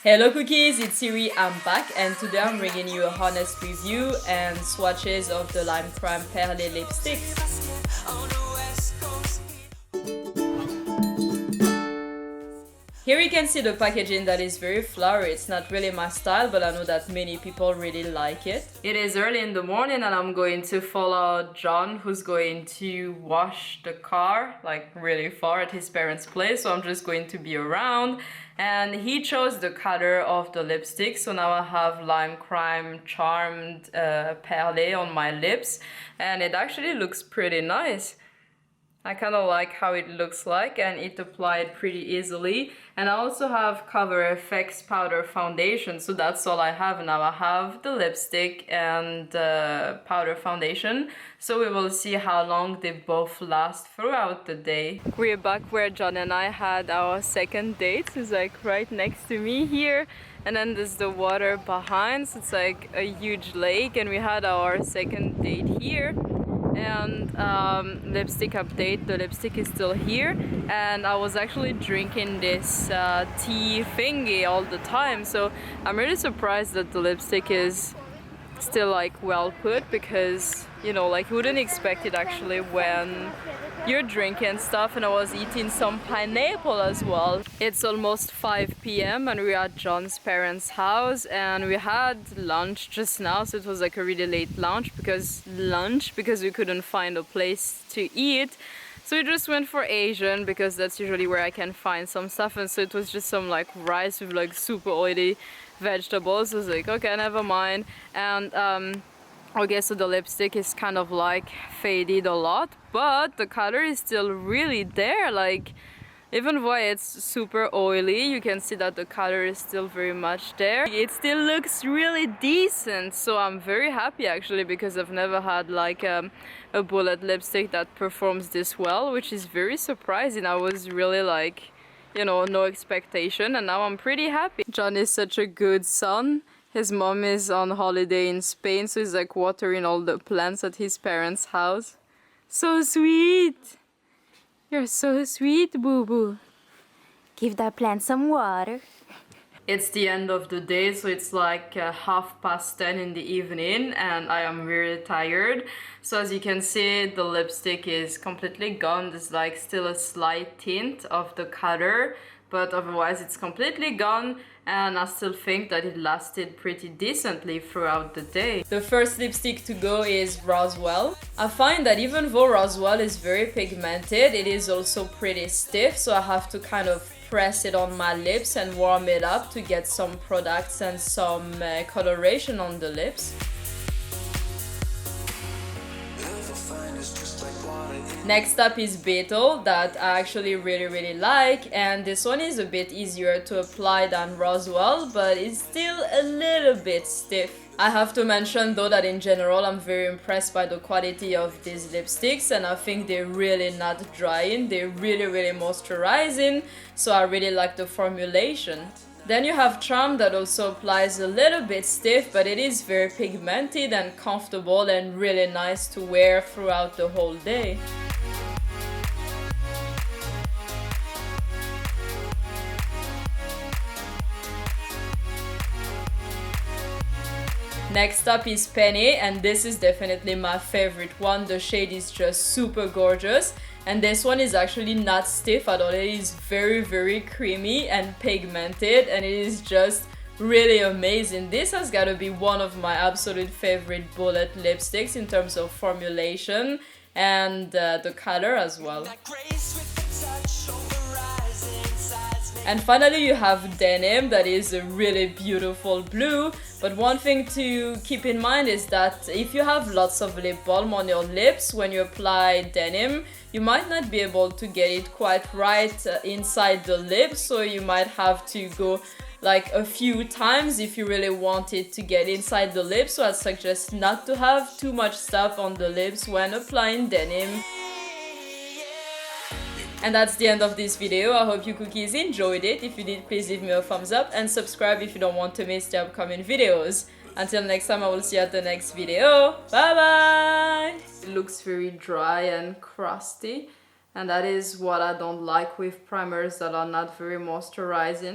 Hello cookies, it's Siri, I'm back and today I'm bringing you a honest review and swatches of the Limecrime Perlees lipstick. Here you can see the packaging that is very flowery. It's not really my style, but I know that many people really like it. It is early in the morning and I'm going to follow John, who's going to wash the car, like really far at his parents' place. So I'm just going to be around. And he chose the color of the lipstick. So now I have Limecrime Charmed Perlees on my lips. And it actually looks pretty nice. I kind of like how it looks like and it applied pretty easily. And I also have Cover FX powder foundation, so that's all I have now. I have the lipstick and powder foundation, so we will see how long they both last throughout the day. We're back where John and I had our second date. It's like right next to me here. And then there's the water behind, so it's like a huge lake, and we had our second date here. And lipstick update, the lipstick is still here, and I was actually drinking this tea thingy all the time, so I'm really surprised that the lipstick is still like well put, because you know, like you wouldn't expect it actually when you're drinking stuff. And I was eating some pineapple as well. It's almost 5 p.m. and we're at John's parents' house, and we had lunch just now, so it was like a really late lunch because we couldn't find a place to eat. So we just went for Asian because that's usually where I can find some stuff, and so it was just some like rice with like super oily vegetables. I was like, okay, never mind. And okay, so the lipstick is kind of like faded a lot, but the color is still really there. Like, even though it's super oily, you can see that the color is still very much there. It still looks really decent, so I'm very happy actually, because I've never had like a bullet lipstick that performs this well, which is very surprising. I was really like, you know, no expectation, and now I'm pretty happy. John is such a good son. His mom is on holiday in Spain, so he's like watering all the plants at his parents' house. So sweet! You're so sweet, boo-boo. Give that plant some water. It's the end of the day, so it's like 10:30 in the evening, and I am really tired. So as you can see, the lipstick is completely gone. There's like still a slight tint of the color, but otherwise it's completely gone, and I still think that it lasted pretty decently throughout the day. The first lipstick to go is Roswell. I find that even though Roswell is very pigmented, it is also pretty stiff, so I have to kind of press it on my lips and warm it up to get some products and some coloration on the lips. Next up is Beetle, that I actually really like, and this one is a bit easier to apply than Roswell, but it's still a little bit stiff. I have to mention though that in general I'm very impressed by the quality of these lipsticks, and I think they're really not drying, they're really moisturizing, so I really like the formulation. Then you have Charm, that also applies a little bit stiff, but it is very pigmented and comfortable and really nice to wear throughout the whole day. Next up is Penny, and this is definitely my favorite one. The shade is just super gorgeous, and this one is actually not stiff at all. It is very creamy and pigmented, and it is just really amazing. This has got to be one of my absolute favorite bullet lipsticks in terms of formulation and the color as well. And finally you have Denim, that is a really beautiful blue, but one thing to keep in mind is that if you have lots of lip balm on your lips when you apply Denim, you might not be able to get it quite right inside the lips, so you might have to go like a few times if you really want it to get inside the lips, so I suggest not to have too much stuff on the lips when applying Denim. And that's the end of this video. I hope you cookies enjoyed it. If you did, please leave me a thumbs up and subscribe if you don't want to miss the upcoming videos. Until next time, I will see you at the next video. Bye bye! It looks very dry and crusty, and that is what I don't like with primers that are not very moisturizing.